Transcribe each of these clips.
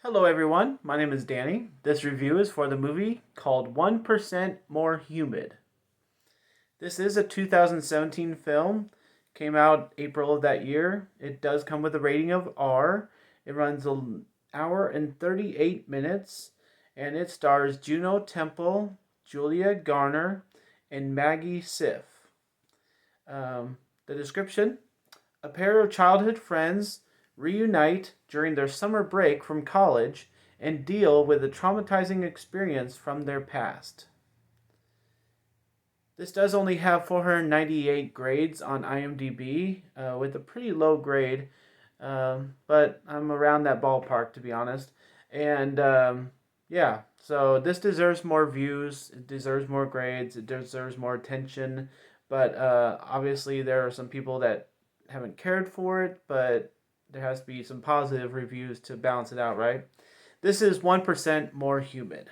Hello everyone, my name is Danny. This review is for the movie called 1% More Humid. This is a 2017 film, came out April of that year. It does come with a rating of R. It runs an hour and 38 minutes, and it stars Juno Temple, Julia Garner, and Maggie Siff. The description: a pair of childhood friends reunite during their summer break from college and deal with a traumatizing experience from their past. This does only have 498 grades on IMDb, with a pretty low grade, but I'm around that ballpark to be honest. And yeah, so this deserves more views, it deserves more grades, it deserves more attention. But obviously, there are some people that haven't cared for it, but there has to be some positive reviews to balance it out, right? This is 1% More Humid.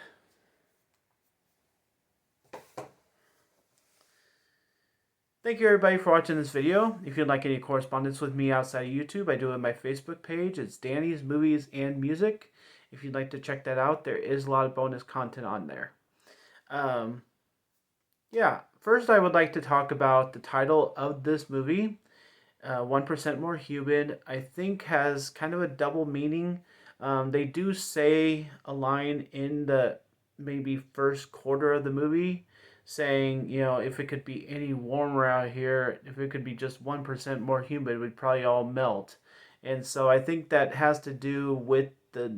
Thank you everybody for watching this video. If you'd like any correspondence with me outside of YouTube, I do it on my Facebook page. It's Danny's Movies and Music. If you'd like to check that out, there is a lot of bonus content on there. Um, yeah, first I would like to talk about the title of this movie. 1% More Humid, I think, has kind of a double meaning. They do say a line in the maybe first quarter of the movie saying, if it could be any warmer out here, if it could be just 1% more humid, we'd probably all melt. And so I think that has to do with the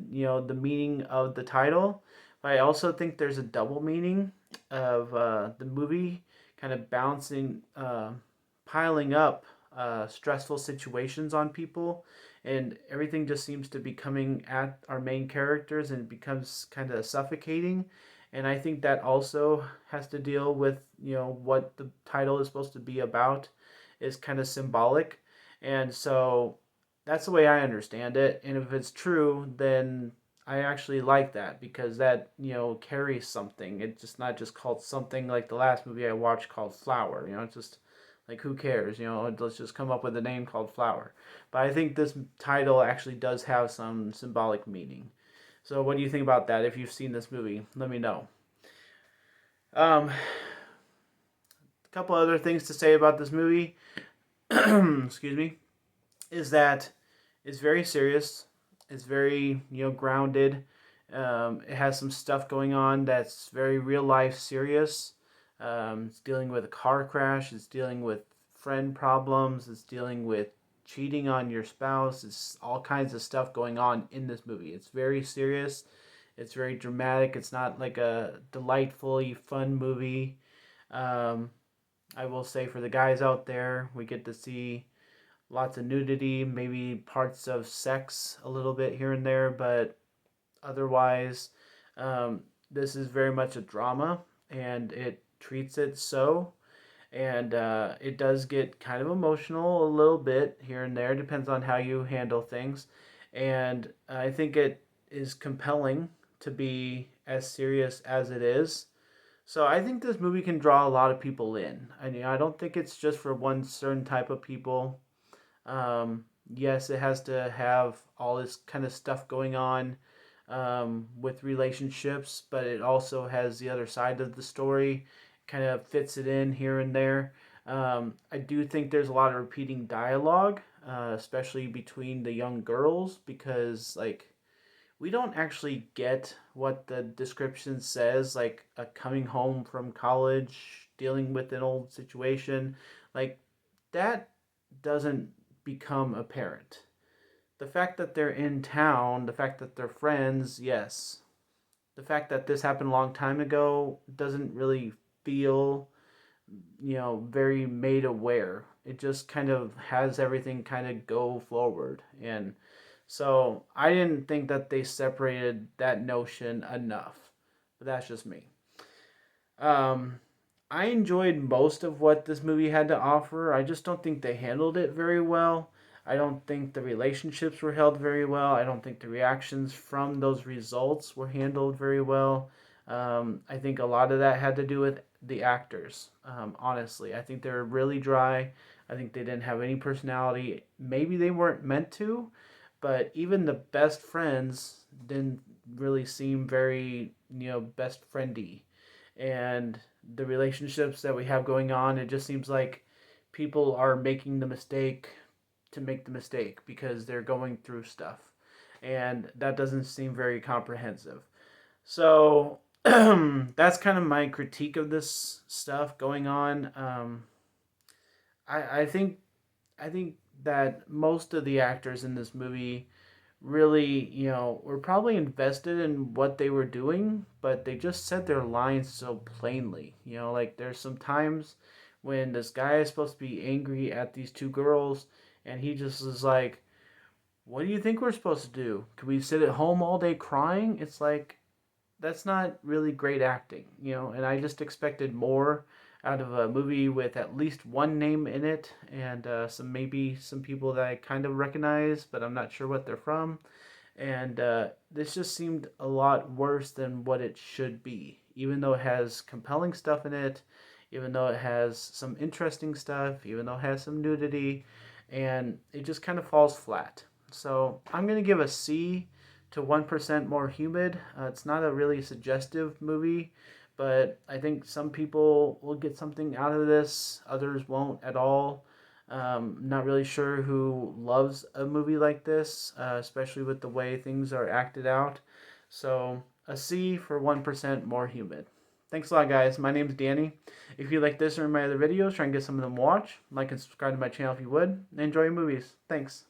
meaning of the title. But I also think there's a double meaning of the movie kind of bouncing, piling up stressful situations on people, and everything just seems to be coming at our main characters and it becomes kind of suffocating. And I think that also has to deal with what the title is supposed to be about is kind of symbolic. And so that's the way I understand it, and if it's true, then I actually like that because that carries something. It's just not just called something like the last movie I watched called Flower. It's just like, who cares? Let's just come up with a name called Flower. But I think this title actually does have some symbolic meaning. So what do you think about that? If you've seen this movie, let me know. A couple other things to say about this movie, excuse me, is that it's very serious. It's very grounded. It has some stuff going on that's very real life serious. It's dealing with a car crash. It's dealing with friend problems. It's dealing with cheating on your spouse. It's all kinds of stuff going on in this movie. It's very serious. It's very dramatic. It's not like a delightfully fun movie. Um, I will say for the guys out there, we get to see lots of nudity, maybe parts of sex a little bit here and there, but otherwise, this is very much a drama, and it treats it so. And it does get kind of emotional a little bit here and there, depends on how you handle things. And I think it is compelling to be as serious as it is. So I think this movie can draw a lot of people in. I mean, I don't think it's just for one certain type of people. Yes, it has to have all this kind of stuff going on with relationships, but it also has the other side of the story, kind of fits it in here and there. I do think there's a lot of repeating dialogue, especially between the young girls, because like we don't actually get what the description says, like a coming home from college, dealing with an old situation, like that doesn't become apparent. The fact that they're in town, the fact that they're friends, yes. The fact that this happened a long time ago doesn't really feel, very made aware. It just kind of has everything kind of go forward. And so I didn't think that they separated that notion enough. But that's just me. Um, I enjoyed most of what this movie had to offer. I just don't think they handled it very well. I don't think the relationships were held very well. I don't think the reactions from those results were handled very well. I think a lot of that had to do with the actors, honestly. I think they were really dry. I think they didn't have any personality. Maybe they weren't meant to, but even the best friends didn't really seem very, best friendy. And the relationships that we have going on, it just seems like people are making the mistake to make the mistake because they're going through stuff. And that doesn't seem very comprehensive. So that's kind of my critique of this stuff going on. I think that most of the actors in this movie really, were probably invested in what they were doing, but they just said their lines so plainly. Like there's some times when this guy is supposed to be angry at these two girls, and he just is like, "What do you think we're supposed to do? Can we sit at home all day crying?" It's like, that's not really great acting, and I just expected more out of a movie with at least one name in it and maybe some people that I kind of recognize, but I'm not sure what they're from. And this just seemed a lot worse than what it should be, even though it has compelling stuff in it, even though it has some interesting stuff, even though it has some nudity, and it just kind of falls flat. So I'm going to give a C to 1% More Humid. It's not a really suggestive movie, but I think some people will get something out of this, others won't at all. Not really sure who loves a movie like this, especially with the way things are acted out. So, a C for 1% More Humid. Thanks a lot, guys. My name is Danny. If you like this or my other videos, try and get some of them watched. Like and subscribe to my channel if you would. And enjoy your movies. Thanks.